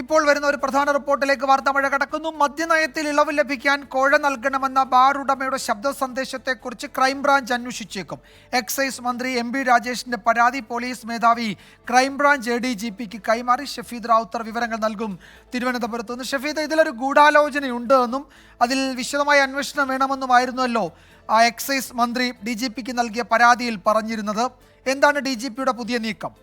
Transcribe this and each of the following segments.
ഇപ്പോൾ വരുന്ന ഒരു പ്രധാന റിപ്പോർട്ടിലേക്ക് വാർത്താമഴ കടക്കുന്നു. മദ്യനയത്തിൽ ഇളവ് ലഭിക്കാൻ കോഴ നൽകണമെന്ന ബാർ ഉടമയുടെ ശബ്ദ സന്ദേശത്തെക്കുറിച്ച് ക്രൈംബ്രാഞ്ച് അന്വേഷിച്ചേക്കും. എക്സൈസ് മന്ത്രി എം.ബി. രാജേഷിന്റെ പരാതി പോലീസ് മേധാവി ക്രൈംബ്രാഞ്ച് ADGPക്ക് കൈമാറി. ഷഫീദ് റാവുത്തർ വിവരങ്ങൾ നൽകും തിരുവനന്തപുരത്ത് നിന്ന്. ഷഫീദ്, ഇതിലൊരു ഗൂഢാലോചനയുണ്ട് എന്നും അതിൽ വിശദമായ അന്വേഷണം വേണമെന്നുമായിരുന്നല്ലോ എക്സൈസ് മന്ത്രി DGPക്ക് നൽകിയ പരാതിയിൽ പറഞ്ഞിരുന്നത്. എന്താണ് DGPയുടെ പുതിയ നീക്കം?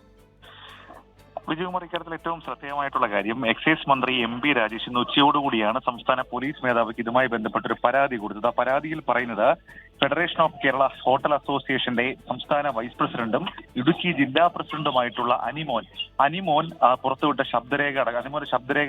വിജയകുമാർ, ഇക്കാര്യത്തിൽ ഏറ്റവും ശ്രദ്ധേയമായിട്ടുള്ള കാര്യം എക്സൈസ് മന്ത്രി എം.ബി. രാജേഷ് ഇന്ന് ഉച്ചയോടുകൂടിയാണ് സംസ്ഥാന പോലീസ് മേധാവിക്ക് ഇതുമായി ബന്ധപ്പെട്ടൊരു പരാതി കൊടുത്തത്. ആ പരാതിയിൽ പറയുന്നത് ഫെഡറേഷൻ ഓഫ് കേരള ഹോട്ടൽ അസോസിയേഷന്റെ സംസ്ഥാന വൈസ് പ്രസിഡന്റും ഇടുക്കി ജില്ലാ പ്രസിഡന്റുമായിട്ടുള്ള അനിമോൻ പുറത്തുവിട്ട ശബ്ദരേഖ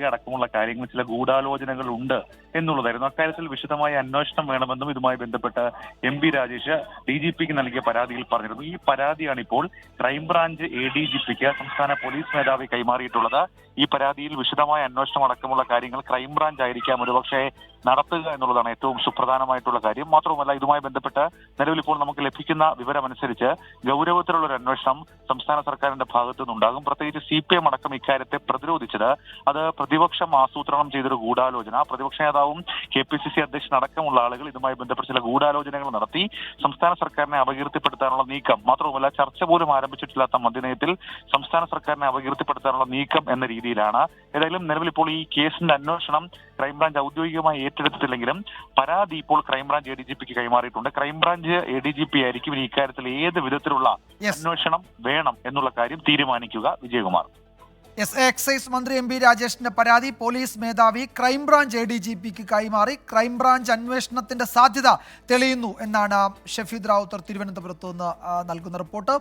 അടക്കമുള്ള കാര്യങ്ങളിൽ ചില ഗൂഢാലോചനകൾ ഉണ്ട് എന്നുള്ളതായിരുന്നു. അക്കാര്യത്തിൽ വിശദമായ അന്വേഷണം വേണമെന്നും ഇതുമായി ബന്ധപ്പെട്ട് എം.ബി. രാജേഷ് DGPക്ക് നൽകിയ പരാതിയിൽ പറഞ്ഞിരുന്നു. ഈ പരാതിയാണ് ഇപ്പോൾ ക്രൈംബ്രാഞ്ച് ADGPക്ക് സംസ്ഥാന പോലീസ് മേധാവി കൈമാറിയിട്ടുള്ളത്. ഈ പരാതിയിൽ വിശദമായ അന്വേഷണം അടക്കമുള്ള കാര്യങ്ങൾ ക്രൈംബ്രാഞ്ച് ആയിരിക്കാം ഒരുപക്ഷെ നടത്തുക എന്നുള്ളതാണ് ഏറ്റവും സുപ്രധാനമായിട്ടുള്ള കാര്യം. മാത്രവുമല്ല, ഇതുമായി ബന്ധപ്പെട്ട് നിലവിൽ ഇപ്പോൾ നമുക്ക് ലഭിക്കുന്ന വിവരമനുസരിച്ച് ഗൗരവത്തിലുള്ള ഒരു അന്വേഷണം സംസ്ഥാന സർക്കാരിന്റെ ഭാഗത്തു നിന്നുണ്ടാകും. പ്രത്യേകിച്ച് CPM അടക്കം ഇക്കാര്യത്തെ പ്രതിരോധിച്ചത് അത് പ്രതിപക്ഷം ആസൂത്രണം ചെയ്തൊരു ഗൂഢാലോചന, പ്രതിപക്ഷ നേതാവും KPCC അധ്യക്ഷൻ അടക്കമുള്ള ആളുകൾ ഇതുമായി ബന്ധപ്പെട്ട് ചില ഗൂഢാലോചനകൾ നടത്തി സംസ്ഥാന സർക്കാരിനെ അപകീർത്തിപ്പെടുത്താനുള്ള നീക്കം, മാത്രവുമല്ല ചർച്ച പോലും ആരംഭിച്ചിട്ടില്ലാത്ത മദ്യനയത്തിൽ സംസ്ഥാന സർക്കാരിനെ അപകീർത്തിപ്പെടുത്താനുള്ള നീക്കം എന്ന രീതിയിലാണ്. ഏതായാലും നിലവിൽ ഇപ്പോൾ ഈ കേസിന്റെ അന്വേഷണം ക്രൈംബ്രാഞ്ച് ഔദ്യോഗികമായി ഏറ്റെടുത്തിട്ടില്ലെങ്കിലും പരാതി ഇപ്പോൾ ക്രൈംബ്രാഞ്ച് ADGPക്ക് കൈമാറിയിട്ടുണ്ട്. ക്രൈംബ്രാഞ്ച് ADGP ആയിരിക്കും ഇനി ഇക്കാര്യത്തിൽ ഏത് വിധത്തിലുള്ള അന്വേഷണം വേണം എന്നുള്ള കാര്യം തീരുമാനിക്കുക. വിജയകുമാർ, എക്സൈസ് മന്ത്രി എം.ബി. രാജേഷിന്റെ പരാതി പോലീസ് മേധാവി ക്രൈംബ്രാഞ്ച് ADGPക്ക് കൈമാറി. ക്രൈംബ്രാഞ്ച് അന്വേഷണത്തിന്റെ സാധ്യത തെളിയുന്നു എന്നാണ് ഷഫീദ് റാവുത്തർ തിരുവനന്തപുരത്ത് നിന്ന് നൽകുന്ന റിപ്പോർട്ട്.